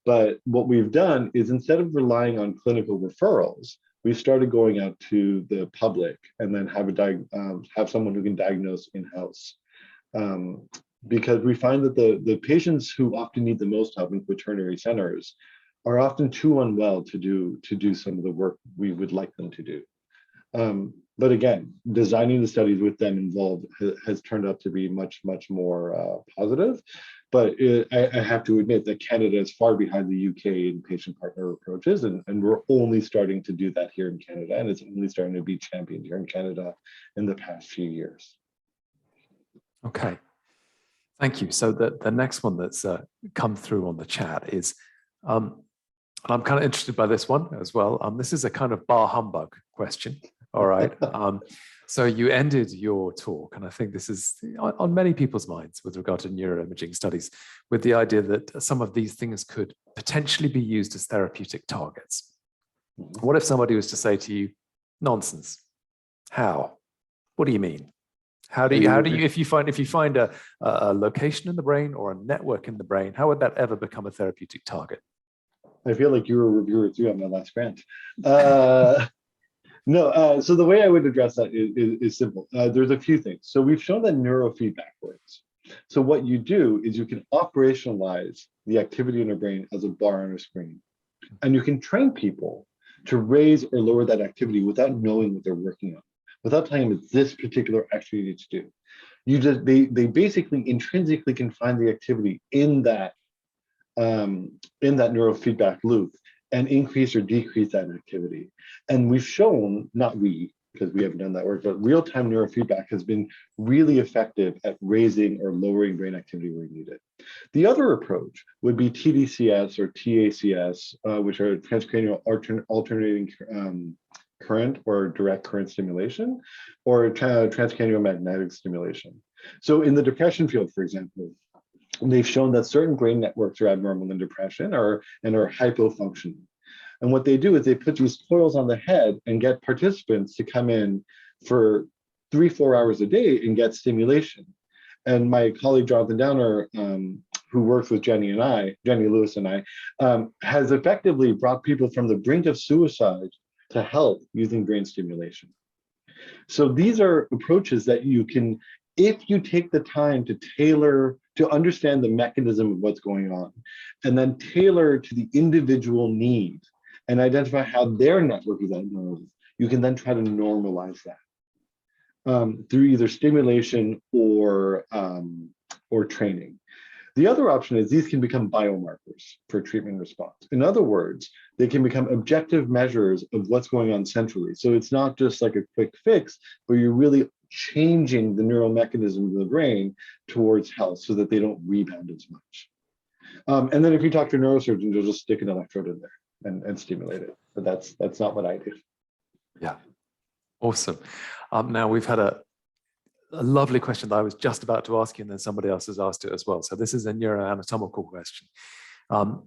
but what we've done is, instead of relying on clinical referrals, we started going out to the public and then have someone who can diagnose in-house. Because we find that the patients who often need the most help in quaternary centers are often too unwell to do some of the work we would like them to do. But again, designing the studies with them involved has turned out to be much, much more positive. But I have to admit that Canada is far behind the UK in patient partner approaches, and we're only starting to do that here in Canada, and it's only starting to be championed here in Canada in the past few years. Okay, thank you. So the next one that's come through on the chat is, I'm kind of interested by this one as well. This is a kind of bar humbug question. All right. So you ended your talk, and I think this is on many people's minds with regard to neuroimaging studies, with the idea that some of these things could potentially be used as therapeutic targets. What if somebody was to say to you, nonsense? How? What do you mean? How do you if you find a location in the brain or a network in the brain, how would that ever become a therapeutic target? I feel like you were a reviewer too on my last grant. No, so the way I would address that is simple. There's a few things. So we've shown that neurofeedback works. So what you do is you can operationalize the activity in the brain as a bar on a screen. And you can train people to raise or lower that activity without knowing what they're working on, without telling them it's this particular activity you need to do. They basically intrinsically can find the activity in that neurofeedback loop and increase or decrease that activity. And we've shown, not we, because we haven't done that work, but real-time neurofeedback has been really effective at raising or lowering brain activity where needed. The other approach would be TDCS or TACS, which are transcranial alternating current or direct current stimulation, or transcranial magnetic stimulation. So in the depression field, for example, they've shown that certain brain networks are abnormal in depression and are hypofunctioning. And what they do is they put these coils on the head and get participants to come in for 3-4 hours a day and get stimulation. And my colleague Jonathan Downer, who works with Jenny Lewis and I, has effectively brought people from the brink of suicide to health using brain stimulation. So these are approaches that you can if you take the time to to understand the mechanism of what's going on, and then tailor to the individual need and identify how their network is abnormal, you can then try to normalize that through either stimulation or training. The other option is these can become biomarkers for treatment response. In other words, they can become objective measures of what's going on centrally. So it's not just like a quick fix, but you're really changing the neural mechanism of the brain towards health so that they don't rebound as much. And then if you talk to a neurosurgeon, you'll just stick an electrode in there and stimulate it. But that's not what I do. Yeah, awesome. Now we've had a lovely question that I was just about to ask you, and then somebody else has asked it as well. So this is a neuroanatomical question.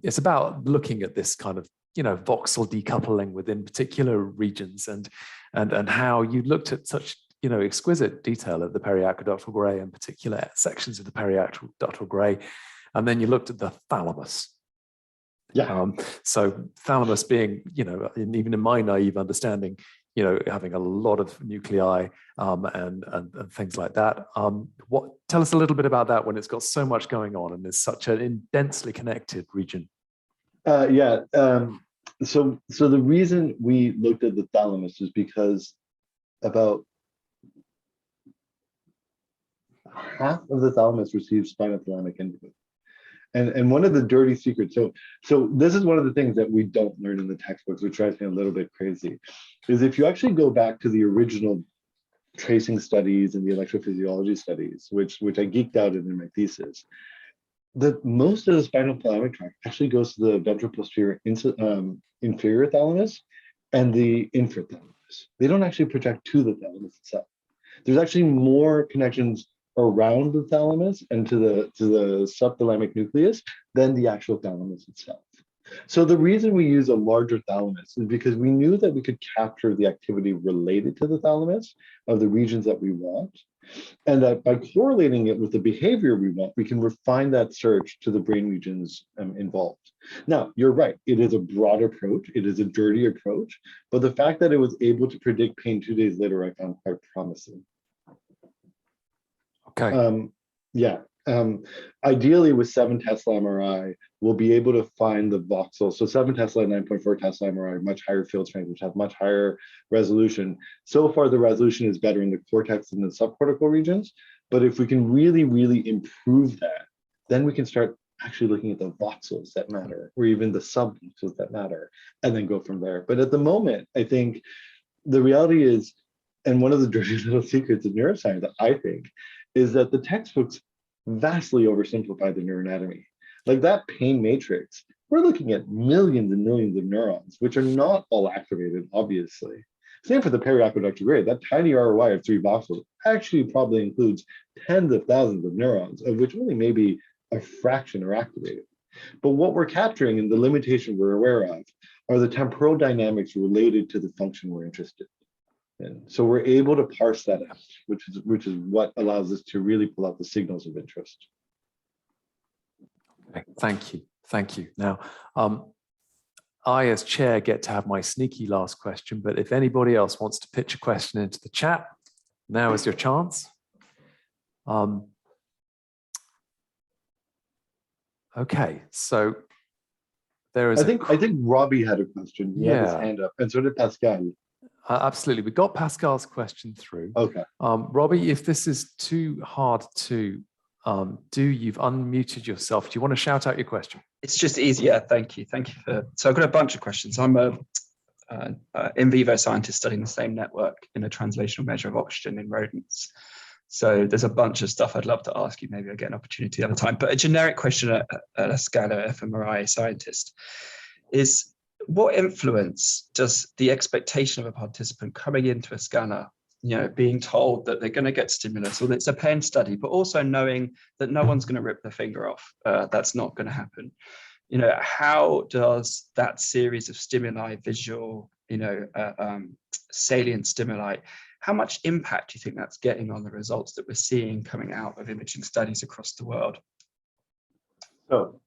It's about looking at this kind of, voxel decoupling within particular regions, and how you looked at such, exquisite detail of the periaqueductal gray and particular sections of the periaqueductal gray, and then you looked at the thalamus. Yeah. So thalamus being, even in my naive understanding, having a lot of nuclei and things like that. Tell us a little bit about that when it's got so much going on and is such a densely connected region. So the reason we looked at the thalamus is because about half of the thalamus receives spinothalamic input. And one of the dirty secrets, so this is one of the things that we don't learn in the textbooks, which drives me a little bit crazy, is if you actually go back to the original tracing studies and the electrophysiology studies, which I geeked out in my thesis, most of the spinothalamic tract actually goes to the ventroposterior inferior thalamus and the infrathalamus. They don't actually project to the thalamus itself. There's actually more connections around the thalamus and to the subthalamic nucleus than the actual thalamus itself. So the reason we use a larger thalamus is because we knew that we could capture the activity related to the thalamus of the regions that we want, and that by correlating it with the behavior we want, we can refine that search to the brain regions involved. Now, you're right, it is a broad approach, it is a dirty approach, but the fact that it was able to predict pain 2 days later, I found quite promising. Okay. Ideally with 7 Tesla MRI, we'll be able to find the voxel. So 7 Tesla, 9.4 Tesla MRI, much higher field strength, which have much higher resolution. So far, the resolution is better in the cortex and the subcortical regions. But if we can really, really improve that, then we can start actually looking at the voxels that matter, or even the subvoxels that matter, and then go from there. But at the moment, I think the reality is, and one of the dirty little secrets of neuroscience, I think, is that the textbooks vastly oversimplify the neuroanatomy. Like that pain matrix, we're looking at millions and millions of neurons, which are not all activated, obviously. Same for the periaqueductal gray. That tiny ROI of 3 voxels actually probably includes tens of thousands of neurons, of which only maybe a fraction are activated. But what we're capturing and the limitation we're aware of are the temporal dynamics related to the function we're interested in. And so we're able to parse that out, which is what allows us to really pull out the signals of interest. Okay, thank you. Now, I as chair get to have my sneaky last question, but if anybody else wants to pitch a question into the chat, now is your chance. Okay, so there is. I think Robbie had a question. He had his hand up, and so did Pascal. Absolutely. We got Pascal's question through. Okay. Robbie, if this is too hard to do, you've unmuted yourself. Do you want to shout out your question? It's just easier. Thank you. So I've got a bunch of questions. I'm a in vivo scientist studying the same network in a translational measure of oxygen in rodents. So there's a bunch of stuff I'd love to ask you. Maybe I'll get an opportunity at a time. But a generic question at a Scala fMRI scientist is, what influence does the expectation of a participant coming into a scanner, being told that they're going to get stimulus, or it's a pain study, but also knowing that no one's going to rip their finger off, that's not going to happen. How does that series of stimuli, visual, salient stimuli, how much impact do you think that's getting on the results that we're seeing coming out of imaging studies across the world? So,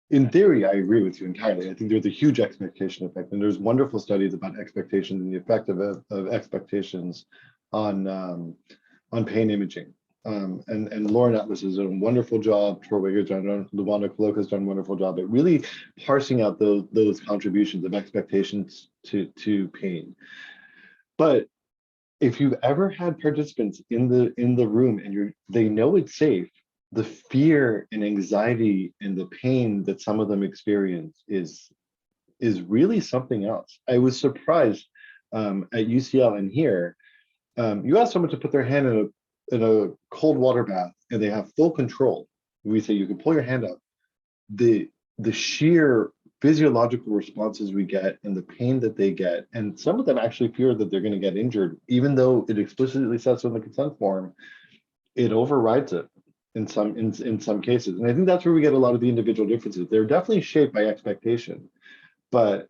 in theory, I agree with you entirely. I think there's a huge expectation effect, and there's wonderful studies about expectations and the effect of expectations on on pain imaging. And Lauren Atlas has done a wonderful job. Tor Wigger's done, Luana Koloka's done a wonderful job at really parsing out those contributions of expectations to pain. But if you've ever had participants in the room and they know it's safe, the fear and anxiety and the pain that some of them experience is really something else. I was surprised at UCL and here. You ask someone to put their hand in a cold water bath and they have full control. We say you can pull your hand up. The sheer physiological responses we get and the pain that they get, and some of them actually fear that they're going to get injured, even though it explicitly says in the consent form, it overrides it in some cases. And I think that's where we get a lot of the individual differences. They're definitely shaped by expectation, but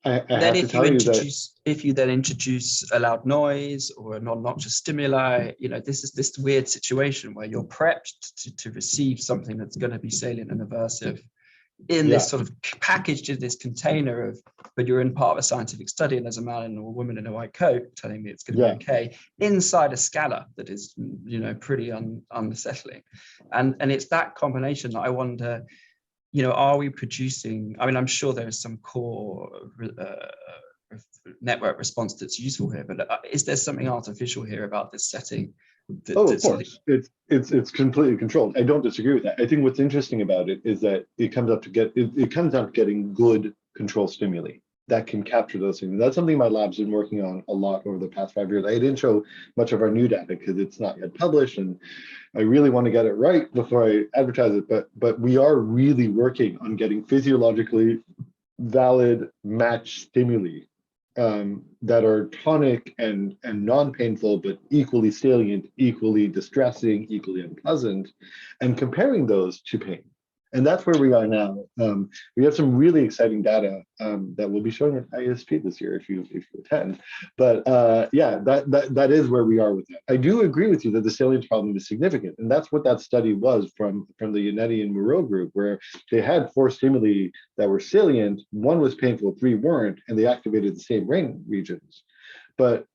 I have to tell you that if you then introduce a loud noise or a non-noxious stimuli, this is this weird situation where you're prepped to receive something that's going to be salient and aversive in this sort of packaged in this container of, but you're in part of a scientific study and there's a man or a woman in a white coat telling me it's going to be okay inside a scala that is, pretty unsettling. And it's that combination that I wonder, are we producing, I'm sure there is some core network response that's useful here, but is there something artificial here about this setting? Of course, it's completely controlled. I don't disagree with that. I think what's interesting about it is that it comes down to getting good control stimuli that can capture those things. And that's something my lab's been working on a lot over the past 5 years. I didn't show much of our new data because it's not yet published, and I really want to get it right before I advertise it. But we are really working on getting physiologically valid match stimuli that are tonic and non-painful, but equally salient, equally distressing, equally unpleasant, and comparing those to pain. And that's where we are now. We have some really exciting data that we'll be showing at ISP this year if you attend. But that is where we are with it. I do agree with you that the salience problem is significant, and that's what that study was from the Yannetti and Moreau group, where they had 4 stimuli that were salient, 1 was painful, 3 weren't, and they activated the same brain regions. But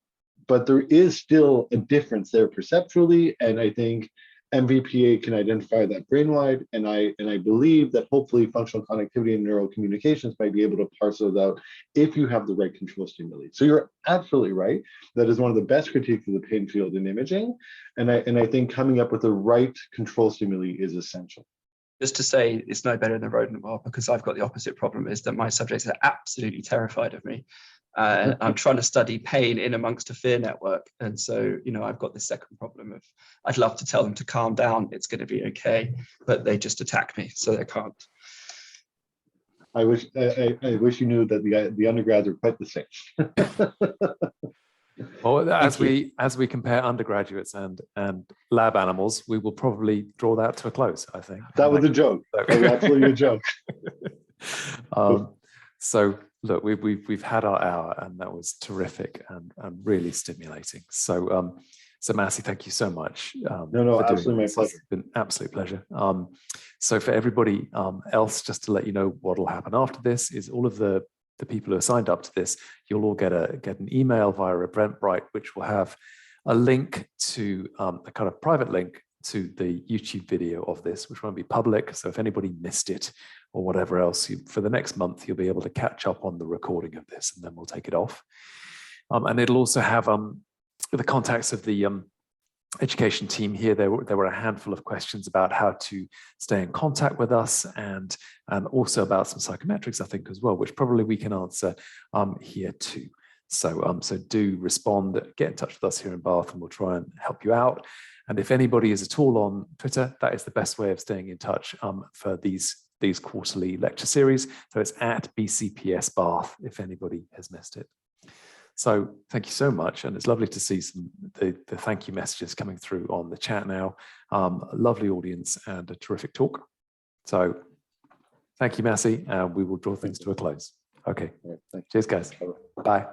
there is still a difference there perceptually, and I think MVPA can identify that brain-wide, and I believe that hopefully functional connectivity and neural communications might be able to parse those out if you have the right control stimuli. So you're absolutely right. That is one of the best critiques of the pain field in imaging, and I think coming up with the right control stimuli is essential. Just to say it's no better than rodent world, because I've got the opposite problem, is that my subjects are absolutely terrified of me. I'm trying to study pain in amongst a fear network. And so, I've got this second problem of I'd love to tell them to calm down, it's going to be okay, but they just attack me, so they can't. I wish you knew that the undergrads are quite the same. Well, as we compare undergraduates and lab animals, we will probably draw that to a close, I think. That was a joke. That was absolutely a joke. So look, we've had our hour, and that was terrific and really stimulating. So Massieh, thank you so much. No, absolutely my pleasure. It's been an absolute pleasure. So for everybody else, just to let you know what will happen after this is all of the people who are signed up to this, you'll all get an email via Eventbrite, which will have a link to a kind of private link to the YouTube video of this, which won't be public. So if anybody missed it or whatever else, for the next month, you'll be able to catch up on the recording of this, and then we'll take it off. And it'll also have the contacts of the education team here. There were a handful of questions about how to stay in contact with us, and also about some psychometrics, I think, as well, which probably we can answer here too. So do respond, get in touch with us here in Bath, and we'll try and help you out. And if anybody is at all on Twitter, that is the best way of staying in touch for these quarterly lecture series. So it's at BCPS Bath, if anybody has missed it. So thank you so much. And it's lovely to see the thank you messages coming through on the chat now. A lovely audience and a terrific talk. So thank you, Massieh. We will draw things to a close. Okay. Cheers, guys. Bye.